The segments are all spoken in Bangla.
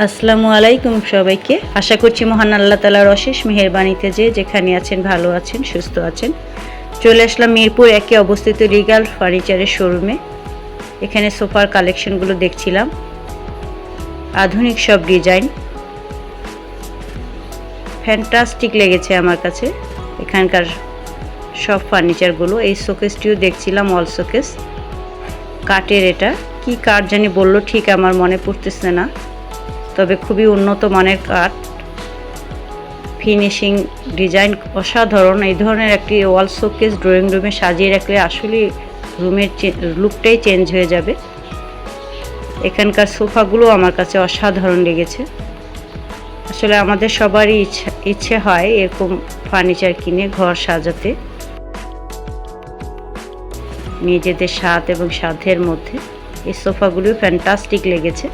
আসসালামু আলাইকুম সবাইকে। আশা করছি মহান আল্লাহ তাআলার অশেষ মেহেরবানিতে যেখানে আছেন ভালো আছেন, সুস্থ আছেন। চলে আসলাম মিরপুর একে অবস্থিত রিগাল ফার্নিচারের শোরুমে। এখানে সোফার কালেকশনগুলো দেখছিলাম, আধুনিক সব ডিজাইন, ফ্যান্টাস্টিক লেগেছে আমার কাছে এখানকার সব ফার্নিচারগুলো। এই শোকেসটিও দেখছিলাম, ওয়াল শোকেস, কাঠের। এটা কি কাঠ জানি বললো, ঠিক আমার মনে পড়তেছে না, তবে খুবই উন্নত মানের কাঠ, ফিনিশিং, ডিজাইন অসাধারণ। এই ধরনের একটি ওয়াল শোকেস ড্রয়িং রুমে সাজিয়ে রাখলে আসলে রুমের লুকটাই চেঞ্জ হয়ে যাবে। এখানকার সোফাগুলো আমার কাছে অসাধারণ লেগেছে। আসলে আমাদের সবারই ইচ্ছে হয় এরকম ফার্নিচার কিনে ঘর সাজাতে, নিজেদের স্বাদ এবং সাধ্যের মধ্যে। এই সোফাগুলো ফ্যান্টাস্টিক লেগেছে।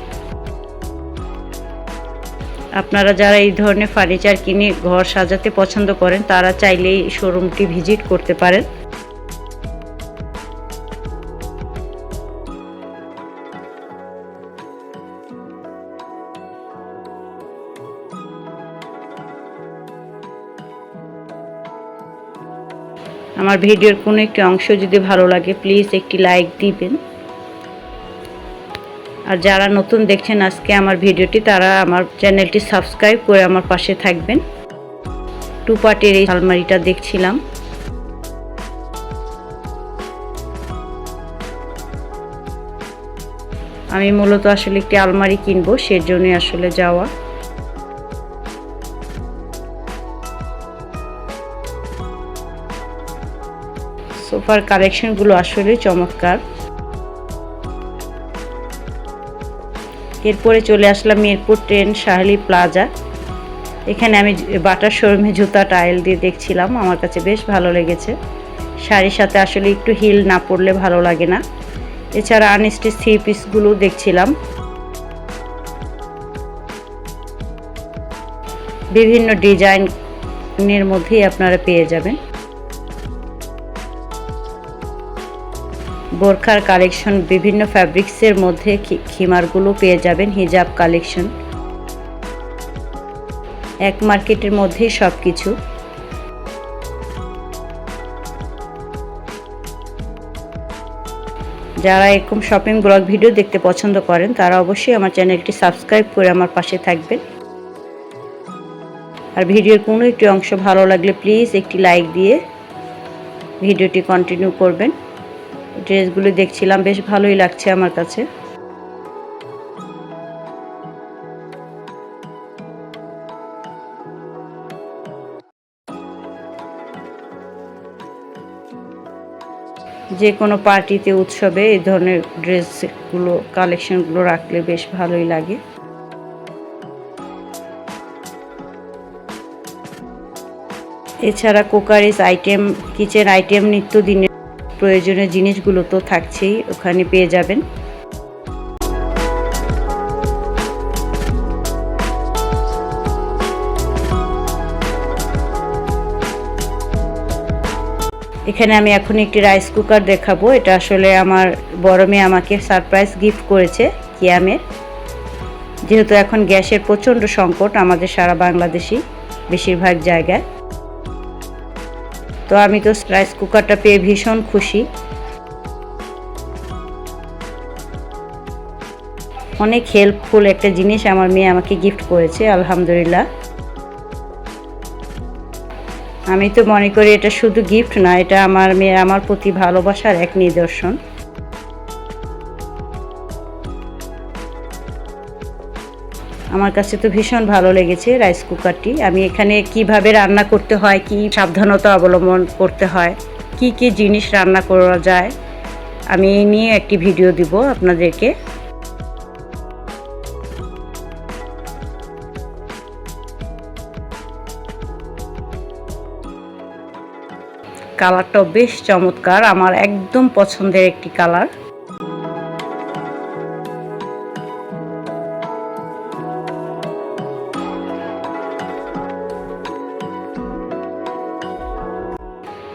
আপনারা যারা এই ধরনের ফার্নিচার কিনে ঘর সাজাতে পছন্দ করেন তারা চাইলেই শোরুমটি ভিজিট করতে পারেন। আমার ভিডিওর কোনো একটি অংশ যদি ভালো লাগে প্লিজ একটি লাইক দিবেন। আর যারা নতুন দেখছেন আজকে আমার ভিডিওটি, তারা আমার চ্যানেলটি সাবস্ক্রাইব করে আমার পাশে থাকবেন। টু পার্টের এই আলমারিটা দেখছিলাম, আমি মূলত আসলে একটি আলমারি কিনবো, সেজন্য আসলে যাওয়া। সোফার কালেকশনগুলো আসলে চমৎকার। এরপরে চলে আসলাম মিরপুর 10 শাহলি প্লাজা। এখানে আমি বাটার শোরুমে জুতা টাইল দিয়ে দেখছিলাম, আমার কাছে বেশ ভালো লেগেছে। শাড়ির সাথে আসলে একটু হিল না পরলে ভালো লাগে না। এছাড়া আনস্টিচ থ্রি পিসগুলো দেখছিলাম, বিভিন্ন ডিজাইনের মধ্যেই আপনারা পেয়ে যাবেন। বোরখার কালেকশন, বিভিন্ন ফ্যাব্রিক্সের মধ্যে খিমারগুলো পেয়ে যাবেন, হিজাব কালেকশন, এক মার্কেটের মধ্যেই সব কিছু। যারা এরকম শপিং ব্লগ ভিডিও দেখতে পছন্দ করেন তারা অবশ্যই আমার চ্যানেলটি সাবস্ক্রাইব করে আমার পাশে থাকবেন। আর ভিডিওর কোনো একটি অংশ ভালো লাগলে প্লিজ একটি লাইক দিয়ে ভিডিওটি কন্টিনিউ করবেন। ড্রেসগুলো দেখছিলাম, বেশ ভালোই লাগছে আমার কাছে। যে কোনো পার্টিতে, উৎসবে এই ধরনের ড্রেসগুলো, কালেকশনগুলো রাখলে বেশ ভালোই লাগে। এছাড়া কুকারিজ আইটেম, কিচেন আইটেম, নিত্যদিনের প্রয়োজনীয় জিনিসগুলো তো থাকছেই, ওখানে পেয়ে যাবেন। এখানে আমি এখন একটি রাইস কুকার দেখাবো। এটা আসলে আমার বড় মেয়ে আমাকে সারপ্রাইজ গিফট করেছে কিয়ামের। যেহেতু এখন গ্যাসের প্রচণ্ড সংকট আমাদের সারা বাংলাদেশি বেশিরভাগ জায়গায়, তো আমি তো রাইস কুকারটা পেয়ে ভীষণ খুশি। অনেক হেল্পফুল একটা জিনিস আমার মেয়ে আমাকে গিফট করেছে, আলহামদুলিল্লাহ। আমি তো মনে করি এটা শুধু গিফট না, এটা আমার মেয়ে আমার প্রতি ভালোবাসার এক নিদর্শন। আমার কাছে তো ভীষণ ভালো লেগেছে রাইস কুকারটি। আমি এখানে কিভাবে রান্না করতে হয়, কি সাবধানতা অবলম্বন করতে হয়, কি কি জিনিস রান্না করা যায়, আমি এই নিয়ে একটি ভিডিও দিব আপনাদেরকে। কালারটাও বেশ চমৎকার, আমার একদম পছন্দের একটি কালার।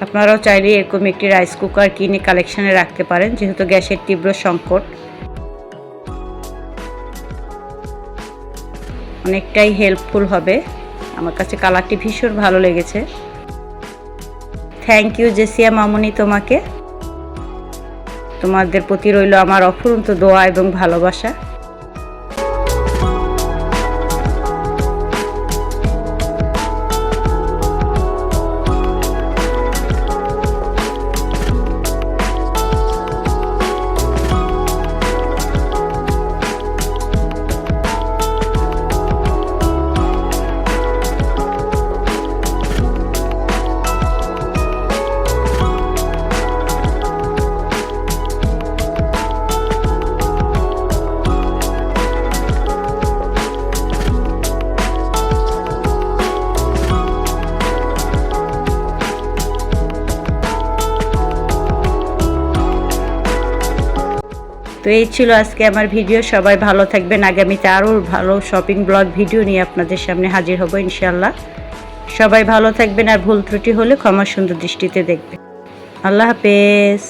আপনারাও চাইলে এরকম একটি রাইস কুকার কিনে কালেকশনে রাখতে পারেন, যেহেতু গ্যাসের তীব্র সংকট। অনেকটাই হেল্পফুল হবে। আমার কাছে কালারটি ভীষণ ভালো লেগেছে। থ্যাংক ইউ জেসিয়া মামুনি, তোমাদের প্রতি রইল আমার অফুরন্ত দোয়া এবং ভালোবাসা। তো এই ছিল আজকে আমার ভিডিও। সবাই ভালো থাকবেন। আগামীতে আরও ভালো শপিং ব্লগ ভিডিও নিয়ে আপনাদের সামনে হাজির হব ইনশাআল্লাহ। সবাই ভালো থাকবেন, আর ভুল ত্রুটি হলে ক্ষমা সুন্দর দৃষ্টিতে দেখবেন। আল্লাহ হাফেজ।